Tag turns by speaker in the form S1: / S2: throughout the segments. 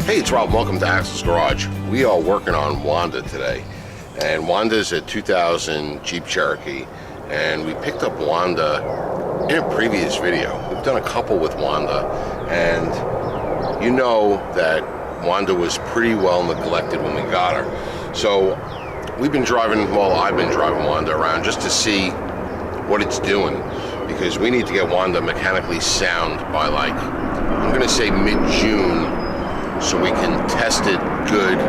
S1: Hey, it's Rob. Welcome to Axel's Garage. We are working on Wanda today, and Wanda's a 2000 Jeep Cherokee, and we picked up Wanda in a previous video. We've done a couple with Wanda, and you know that Wanda was pretty well neglected when we got her. So we've been driving, well, I've been driving Wanda around just to see what it's doing, because we need to get Wanda mechanically sound by, like, I'm gonna say mid-June, so we can test it good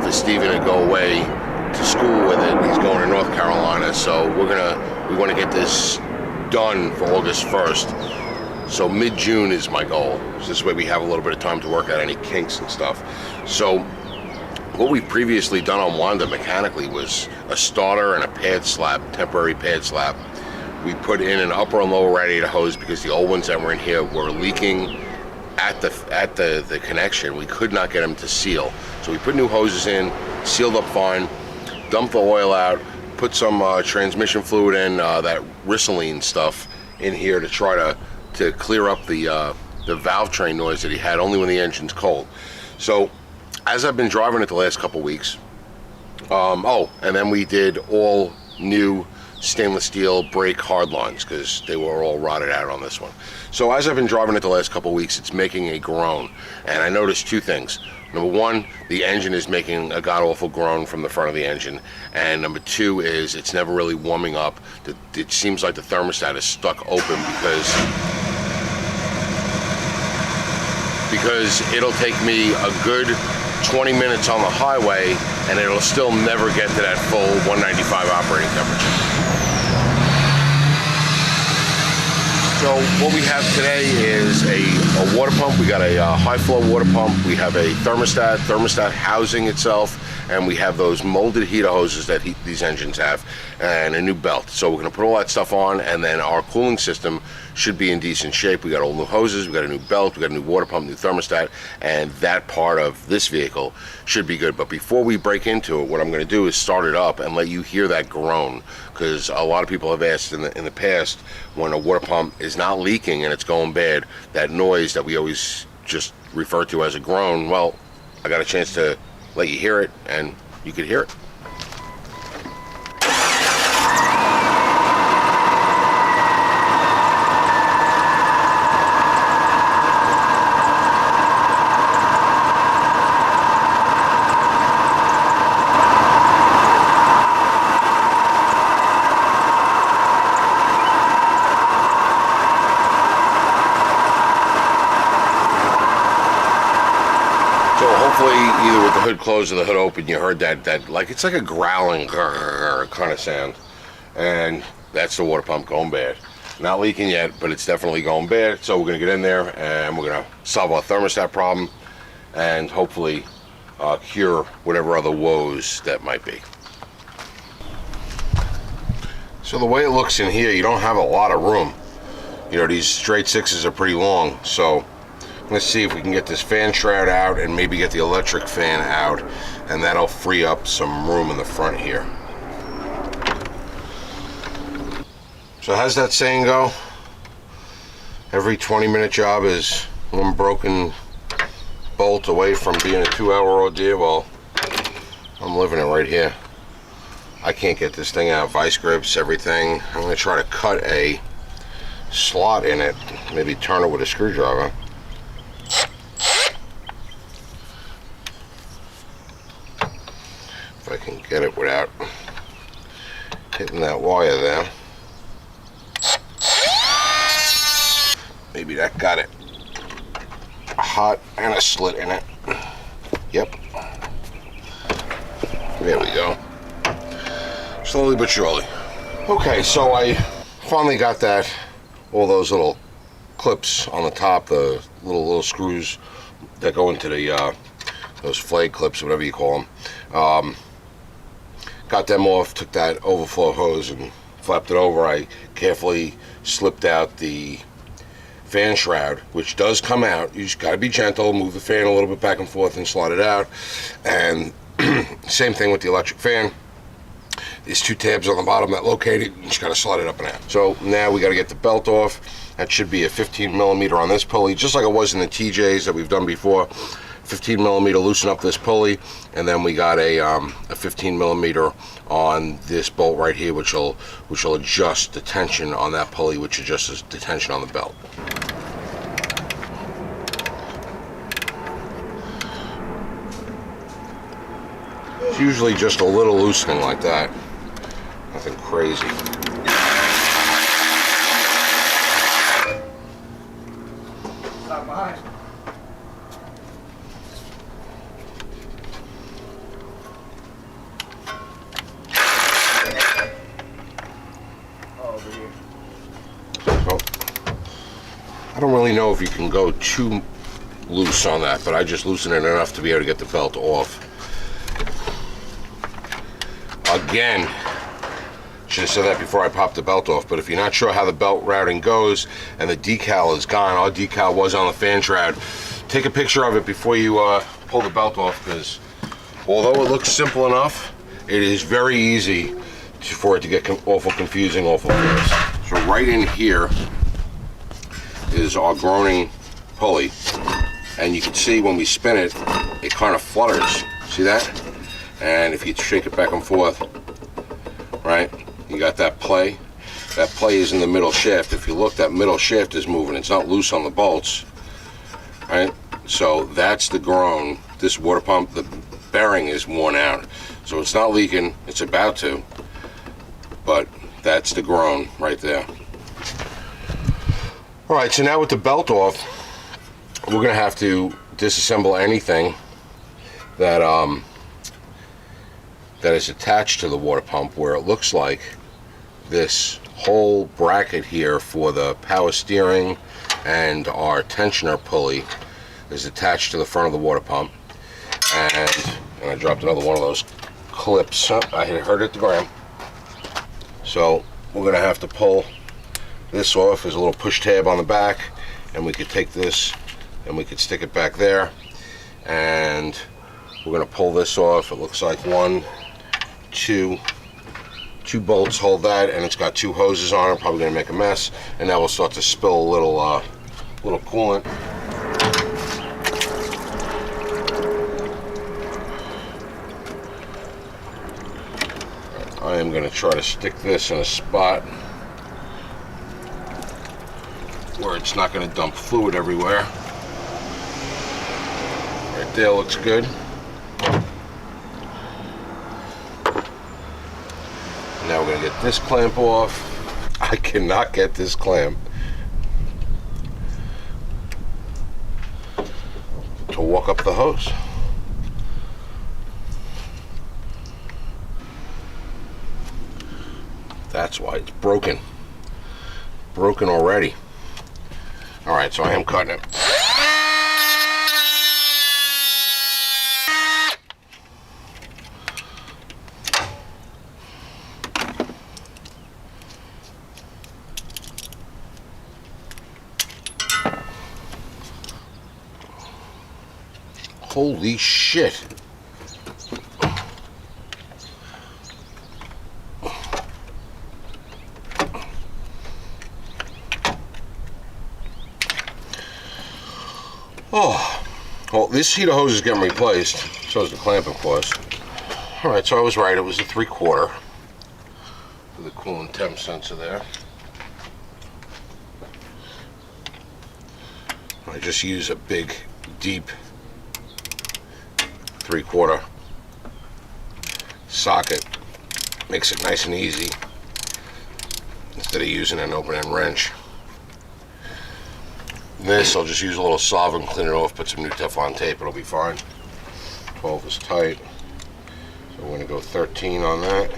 S1: for Steven to go away to school with it. He's going to North Carolina, so we want to get this done for August 1st. So mid-June is my goal. So this way we have a little bit of time to work out any kinks and stuff. So what we've previously done on Wanda mechanically was a starter and a pad slap, temporary pad slap. We put in an upper and lower radiator hose because the old ones that were in here were leaking at the connection. We could not get them to seal. So we put new hoses in, sealed up fine, dumped the oil out, put some transmission fluid in, that Rissaline stuff in here to try to clear up the valve train noise that he had only when the engine's cold. So as I've been driving it the last couple weeks, and then we did all new stainless steel brake hard lines because they were all rotted out on this one. So as I've been driving it the last couple of weeks, it's making a groan, and I noticed two things. Number one, the engine is making a god-awful groan from the front of the engine, and number two is it's never really warming up. It seems like the thermostat is stuck open because it'll take me a good 20 minutes on the highway and it'll still never get to that full 195 operating temperature. So what we have today is a water pump. We got a high flow water pump. We have a thermostat housing itself, and we have those molded heater hoses that these engines have, and a new belt. So we're gonna put all that stuff on, and then our cooling system should be in decent shape. We got all new hoses, we got a new belt, we got a new water pump, new thermostat, and that part of this vehicle should be good. But before we break into it, what I'm gonna do is start it up and let you hear that groan, because a lot of people have asked in the past, when a water pump is not leaking and it's going bad, that noise that we always just refer to as a groan, well, I got a chance to let you hear it, and you could hear it. Hopefully, either with the hood closed or the hood open, you heard that like, it's like a growling kind of sound, and that's the water pump going bad. Not leaking yet, but it's definitely going bad. So we're gonna get in there and we're gonna solve our thermostat problem and hopefully cure whatever other woes that might be. So the way it looks in here, you don't have a lot of room. You know, these straight sixes are pretty long, so let's see if we can get this fan shroud out and maybe get the electric fan out, and that'll free up some room in the front here. So how's that saying go? Every 20-minute job is one broken bolt away from being a 2-hour ordeal. Well, I'm living it right here. I can't get this thing out. Vice grips, everything. I'm gonna try to cut a slot in it, maybe turn it with a screwdriver. If I can get it without hitting that wire there. Maybe that got it hot and a slit in it. Yep. There we go. Slowly but surely. Okay, so I finally got all those little clips on the top, the little screws that go into the those flag clips, whatever you call them. Got them off, took that overflow hose and flapped it over. I carefully slipped out the fan shroud, which does come out. You just got to be gentle, move the fan a little bit back and forth and slide it out. And same thing with the electric fan. These two tabs on the bottom that locate it, you just got to slide it up and out. So now we got to get the belt off. That should be a 15 millimeter on this pulley, just like it was in the TJs that we've done before. 15 millimeter loosen up this pulley, and then we got a 15 millimeter on this bolt right here, which will adjust the tension on that pulley, which adjusts the tension on the belt. It's usually just a little loosening like that, nothing crazy.
S2: Not mine. Over here.
S1: So, I don't really know if you can go too loose on that, but I just loosen it enough to be able to get the belt off. Again, should have said that before I popped the belt off, but if you're not sure how the belt routing goes and the decal is gone, our decal was on the fan shroud, take a picture of it before you pull the belt off, because although it looks simple enough, it is very easy for it to get awful confusing awful fast. So right in here is our groaning pulley, and you can see when we spin it, it kind of flutters. See that? And if you shake it back and forth, right, you got that play. That play is in the middle shaft. If you look, that middle shaft is moving. It's not loose on the bolts, right? So that's the groan. This water pump, the bearing is worn out. So it's not leaking, it's about to, but that's the groan right there. All right, so now with the belt off, we're gonna have to disassemble anything that that is attached to the water pump, where it looks like this whole bracket here for the power steering and our tensioner pulley is attached to the front of the water pump. And I dropped another one of those clips. I had heard it at the ground. So we're gonna have to pull this off. There's a little push tab on the back, and we could take this and we could stick it back there. And we're gonna pull this off. It looks like two bolts hold that, and it's got two hoses on it. Probably gonna make a mess, and now we'll start to spill a little coolant. I am gonna try to stick this in a spot where it's not gonna dump fluid everywhere. Right there looks good. Now we're gonna get this clamp off. I cannot get this clamp to walk up the hose. That's why it's broken. Broken already. All right, so I am cutting it. Holy shit. Oh, well, this heater hose is getting replaced. So is the clamp, of course. All right, so I was right. It was a 3/4 with the coolant temp sensor there. I just use a big, deep 3/4 socket. Makes it nice and easy instead of using an open-end wrench. This, I'll just use a little solvent, clean it off, put some new Teflon tape, it'll be fine. 12 is tight, so we're going to go 13 on that.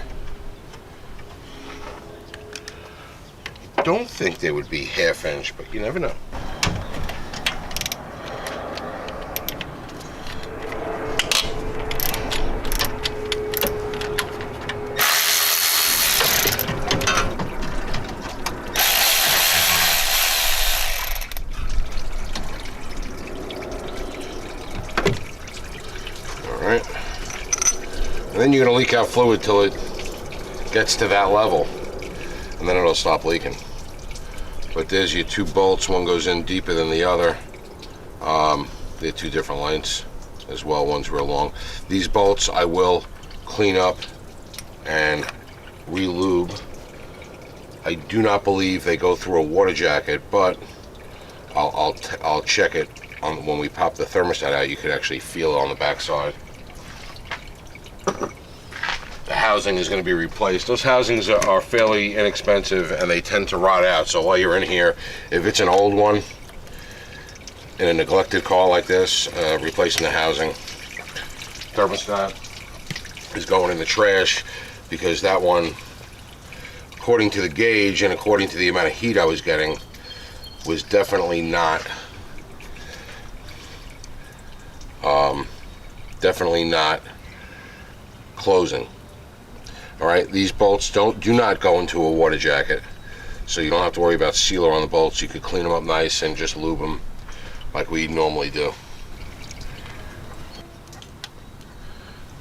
S1: I don't think they would be 1/2 inch, but you never know. And then you're going to leak out fluid till it gets to that level, and then it'll stop leaking. But there's your two bolts. One goes in deeper than the other. They're two different lengths. as well. One's real long. These bolts I will clean up and re-lube. I do not believe they go through a water jacket, but I'll check it on when we pop the thermostat out. You could actually feel it on the backside. The housing is going to be replaced. Those housings are fairly inexpensive and they tend to rot out. So while you're in here, if it's an old one in a neglected car like this, replacing the housing, thermostat is going in the trash, because that one, according to the gauge and according to the amount of heat I was getting, was definitely not closing. All right, these bolts do not go into a water jacket, so you don't have to worry about sealer on the bolts. You could clean them up nice and just lube them like we normally do.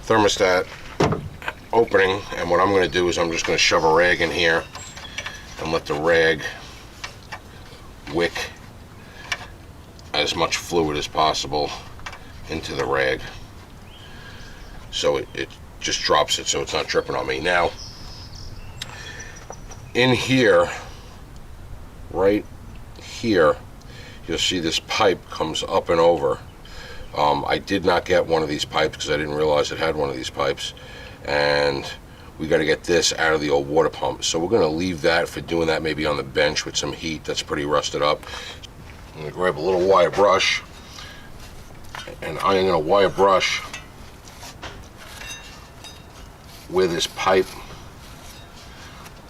S1: Thermostat opening, and what I'm going to do is I'm just going to shove a rag in here and let the rag wick as much fluid as possible into the rag, so it just drops it so it's not dripping on me. Now, in here, right here, you'll see this pipe comes up and over. I did not get one of these pipes because I didn't realize it had one of these pipes, and we got to get this out of the old water pump. So we're going to leave that for doing that maybe on the bench with some heat. That's pretty rusted up. I'm going to grab a little wire brush, and I am going to wire brush where this pipe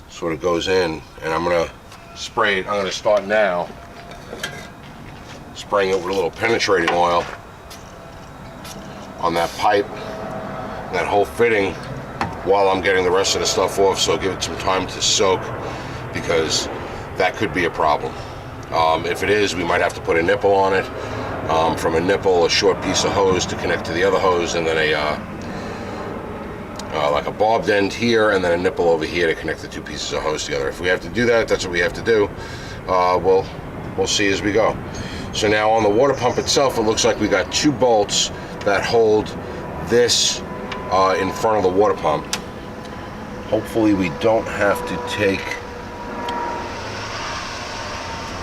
S1: sort of goes in, and I'm going to spray it. I'm going to start now spraying it with a little penetrating oil on that pipe, that whole fitting, while I'm getting the rest of the stuff off, so give it some time to soak, because that could be a problem. If it is, we might have to put a nipple on it. From a nipple, a short piece of hose to connect to the other hose, and then like a bobbed end here, and then a nipple over here to connect the two pieces of hose together. If we have to do that, that's what we have to do. We'll see as we go. So now on the water pump itself, it looks like we got two bolts that hold this in front of the water pump. Hopefully we don't have to take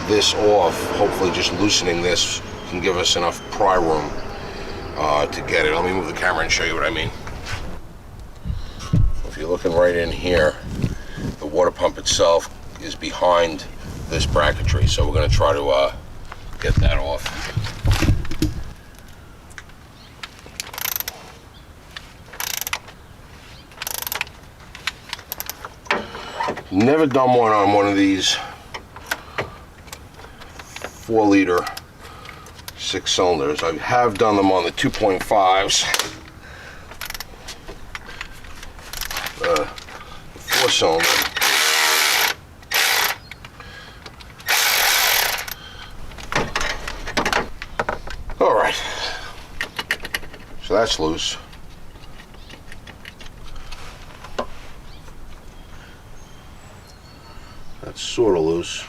S1: this off. Hopefully just loosening this can give us enough pry room to get it. Let me move the camera and show you what I mean. If you're looking right in here, the water pump itself is behind this bracketry, so we're going to try to get that off. Never done one on one of these 4-liter 6 cylinders. I have done them on the 2.5s. 4-cylinder. All right, so that's loose. That's sort of loose.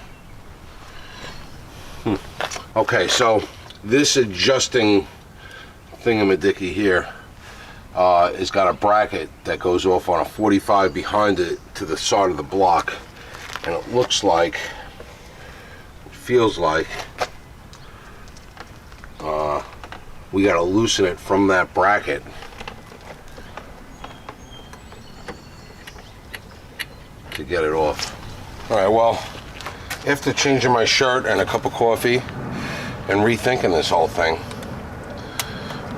S1: Okay, so this adjusting thingamadicky here has got a bracket that goes off on a 45 behind it to the side of the block, and it looks like, it feels like we got to loosen it from that bracket to get it off. All right, well, after changing my shirt and a cup of coffee and rethinking this whole thing,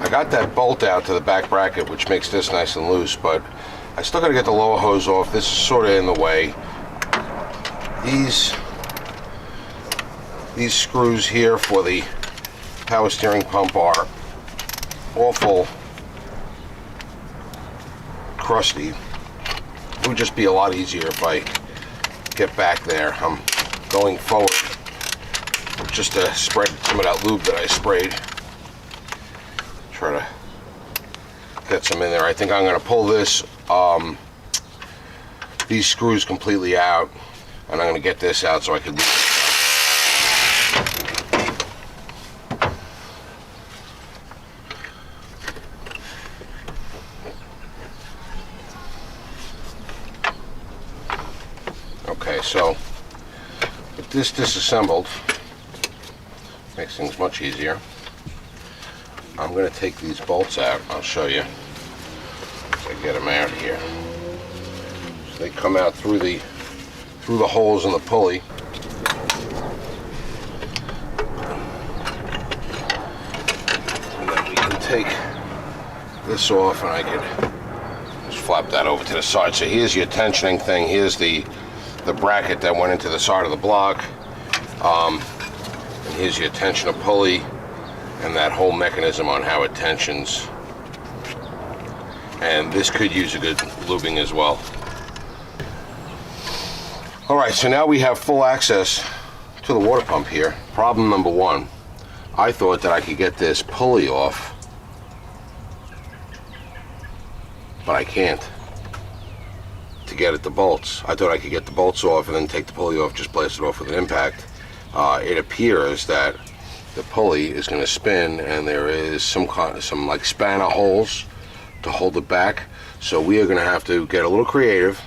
S1: I got that bolt out to the back bracket, which makes this nice and loose, but I still got to get the lower hose off. This is sort of in the way. These screws here for the power steering pump are awful crusty. It would just be a lot easier if I get back there. I'm going forward just to spread some of that lube that I sprayed. Try to get some in there. I think I'm going to pull this these screws completely out, and I'm going to get this out so I can Okay, so with this disassembled, makes things much easier. I'm going to take these bolts out. I'll show you as I get them out here. So they come out through the holes in the pulley. And then we can take this off, and I can just flap that over to the side. So here's your tensioning thing. Here's the bracket that went into the side of the block. And here's your tensioner pulley and that whole mechanism on how it tensions. And this could use a good lubing as well. All right, so now we have full access to the water pump here. Problem number one, I thought that I could get this pulley off, but I can't. To get at the bolts, I thought I could get the bolts off and then take the pulley off, just blast it off with an impact. It appears that the pulley is going to spin, and there is some like spanner holes to hold it back. So we are going to have to get a little creative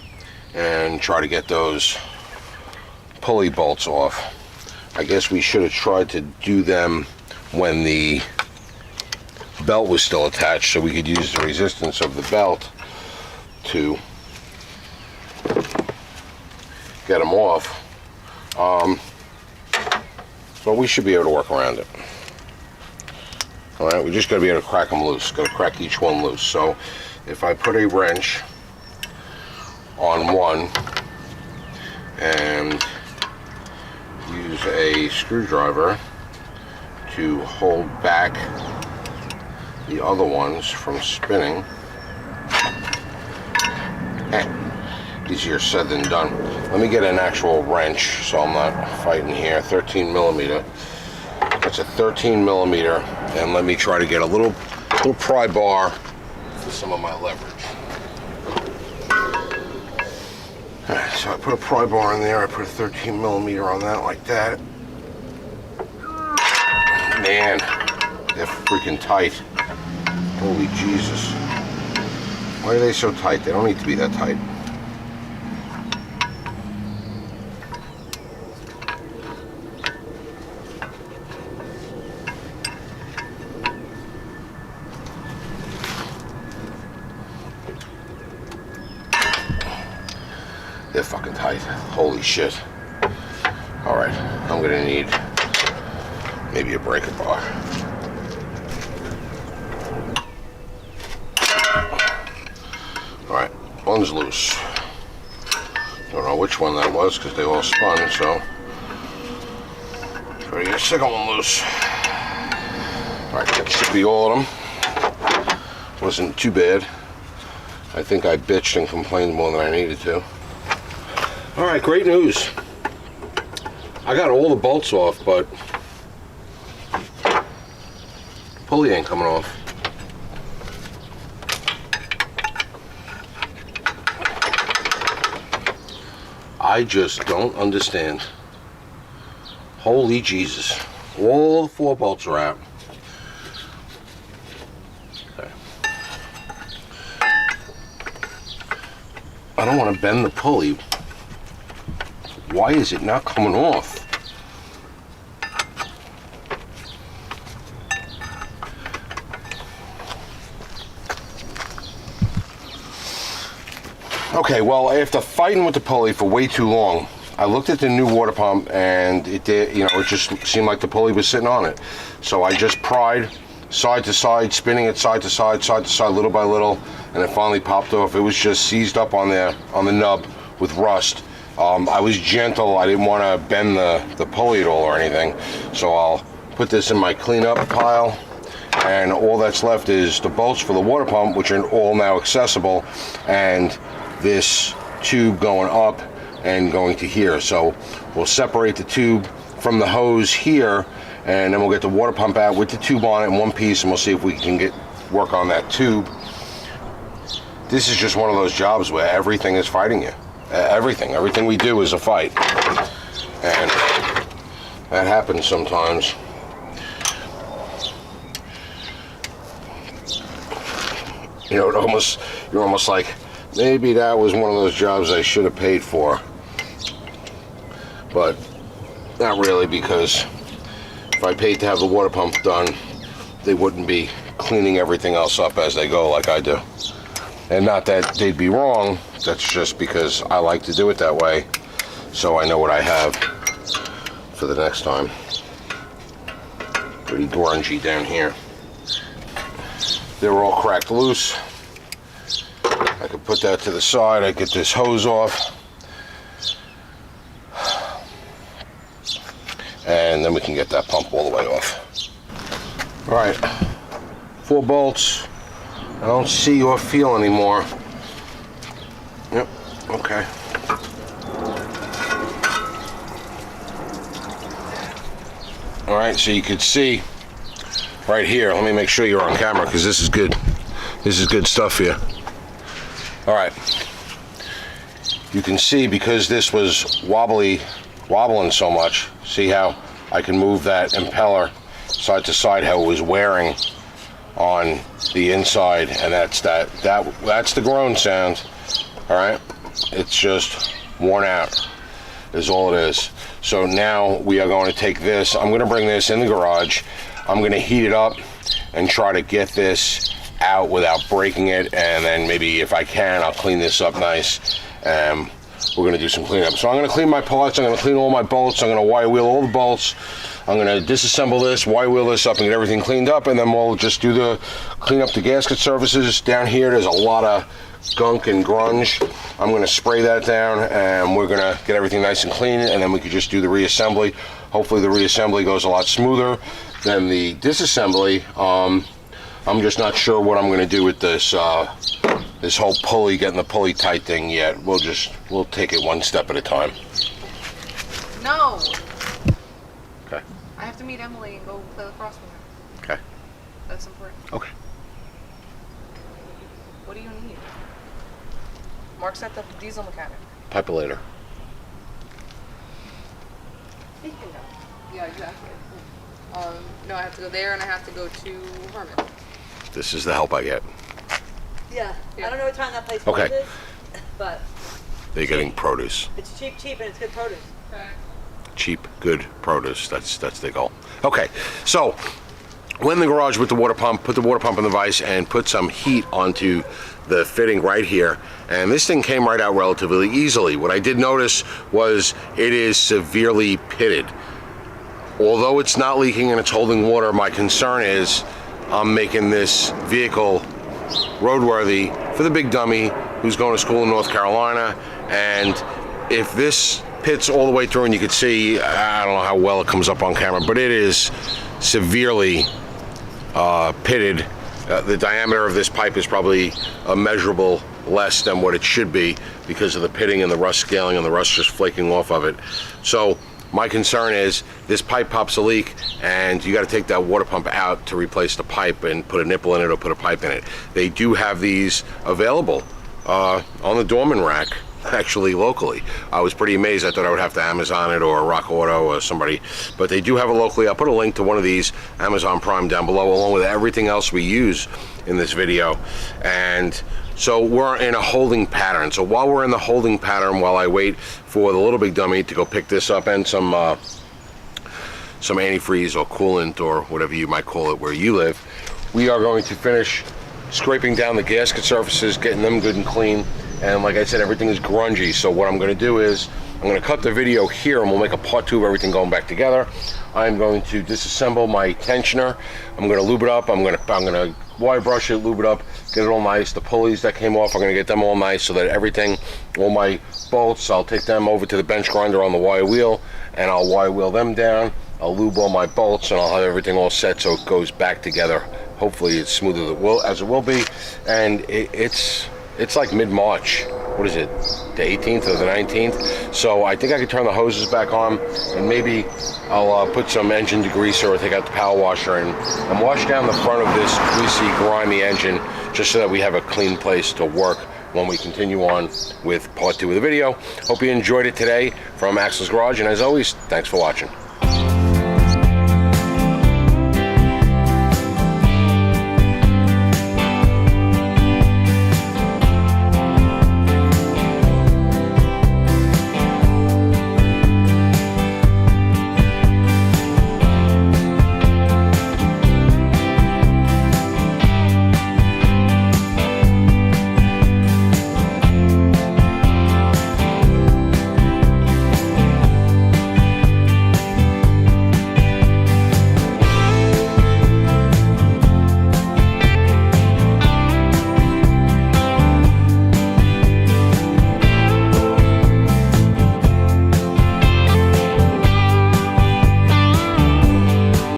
S1: and try to get those pulley bolts off. I guess we should have tried to do them when the belt was still attached, so we could use the resistance of the belt to get them off. But we should be able to work around it. All right, we just got to be able to crack them loose. Got to crack each one loose. So if I put a wrench on one and use a screwdriver to hold back the other ones from spinning, easier said than done. Let me get an actual wrench so I'm not fighting here. 13 millimeter. That's a 13 millimeter, and let me try to get a little pry bar for some of my leverage. Alright, so I put a pry bar in there. I put a 13 millimeter on that like that. Man, they're freaking tight. Holy Jesus. Why are they so tight? They don't need to be that tight. They're fucking tight. Holy shit. Alright, I'm gonna need maybe a breaker bar. Alright, one's loose. Don't know which one that was because they all spun, so try to get a second one loose. Alright, that should be all of them. Wasn't too bad. I think I bitched and complained more than I needed to. All right, great news. I got all the bolts off, but pulley ain't coming off. I just don't understand. Holy Jesus. All 4 bolts are out. Okay. I don't want to bend the pulley. Why is it not coming off? Okay, well, after fighting with the pulley for way too long, I looked at the new water pump, and it did, you know, it just seemed like the pulley was sitting on it. So I just pried side to side, spinning it side to side, little by little, and it finally popped off. It was just seized up on there, on the nub with rust. I was gentle. I didn't want to bend the pulley at all or anything. So I'll put this in my cleanup pile, and all that's left is the bolts for the water pump, which are all now accessible, and this tube going up and going to here. So we'll separate the tube from the hose here, and then we'll get the water pump out with the tube on it in one piece, and we'll see if we can work on that tube. This is just one of those jobs where everything is fighting you. Everything we do is a fight, and that happens sometimes. You know, you're almost like, maybe that was one of those jobs I should have paid for. but not really, because if I paid to have the water pump done, they wouldn't be cleaning everything else up as they go like I do. And not that they'd be wrong, that's just because I like to do it that way, so I know what I have for the next time. Pretty grungy down here. They were all cracked loose. I could put that to the side. I get this hose off. And then we can get that pump all the way off. All right, 4 bolts. I don't see or feel anymore. Yep, okay. All right, so you could see right here. Let me make sure you're on camera, because this is good. This is good stuff here. All right. You can see, because this was wobbling so much, see how I can move that impeller side to side, how it was wearing on the inside, and that's the groan sound. All right, it's just worn out is all it is. So now we are going to take this. I'm going to bring this in the garage. I'm going to heat it up and try to get this out without breaking it, and then maybe if I can, I'll clean this up nice. We're going to do some cleanup. So I'm going to clean my parts. I'm going to clean all my bolts. I'm going to wire wheel all the bolts. I'm going to disassemble this, wire wheel this up, and get everything cleaned up, and then we'll just do the clean up the gasket surfaces. Down here, there's a lot of gunk and grunge. I'm going to spray that down, and we're going to get everything nice and clean, and then we could just do the reassembly. Hopefully the reassembly goes a lot smoother than the disassembly. I'm just not sure what I'm going to do with this this whole pulley, getting the pulley tight thing yet. We'll take it one step at a time.
S3: No.
S1: Okay.
S3: I have to meet Emily and go play lacrosse with her.
S1: Okay.
S3: That's important.
S1: Okay.
S3: What do you need? Mark's at the diesel mechanic.
S1: Pipe-a-later.
S3: Yeah, exactly. No, I have to go there, and I have to go to Herman.
S1: This is the help I get.
S4: Yeah.
S3: Yeah.
S4: I don't know what time that place
S1: Okay.
S4: is, but
S1: They're getting produce.
S4: it's cheap, and it's good produce.
S3: Okay.
S1: Cheap, good produce. That's the goal. Okay, so went in the garage with the water pump, put the water pump in the vise, and put some heat onto the fitting right here. And this thing came right out relatively easily. What I did notice was it is severely pitted. Although it's not leaking and it's holding water, my concern is I'm making this vehicle roadworthy for the big dummy who's going to school in North Carolina. And if this pits all the way through, and you can see, I don't know how well it comes up on camera, but it is severely pitted. The diameter of this pipe is probably immeasurable less than what it should be because of the pitting and the rust scaling and the rust just flaking off of it. So my concern is this pipe pops a leak, and you got to take that water pump out to replace the pipe and put a nipple in it or put a pipe in it. They do have these available on the doorman rack, actually locally. I was pretty amazed. I thought I would have to Amazon it or Rock Auto or somebody, but they do have it locally. I'll put a link to one of these Amazon Prime down below, along with everything else we use in this video. And so we're in a holding pattern. So while we're in the holding pattern, while I wait for the little big dummy to go pick this up and some antifreeze or coolant or whatever you might call it where you live, we are going to finish scraping down the gasket surfaces, getting them good and clean. And like I said, everything is grungy. So what I'm going to do is I'm going to cut the video here, and we'll make a part 2 of everything going back together. I'm going to disassemble my tensioner. I'm going to lube it up. I'm going to wire brush it, lube it up, get it all nice. The pulleys that came off, I'm going to get them all nice so that everything, all my bolts, I'll take them over to the bench grinder on the wire wheel, and I'll wire wheel them down. I'll lube all my bolts, and I'll have everything all set so it goes back together. Hopefully it's smoother as it will be. And it's like mid-March. What is it, the 18th or the 19th? So I think I could turn the hoses back on, and maybe I'll put some engine degreaser or take out the power washer and wash down the front of this greasy, grimy engine, just so that we have a clean place to work when we continue on with part 2 of the video. Hope you enjoyed it today from Axel's Garage, and as always, thanks for watching.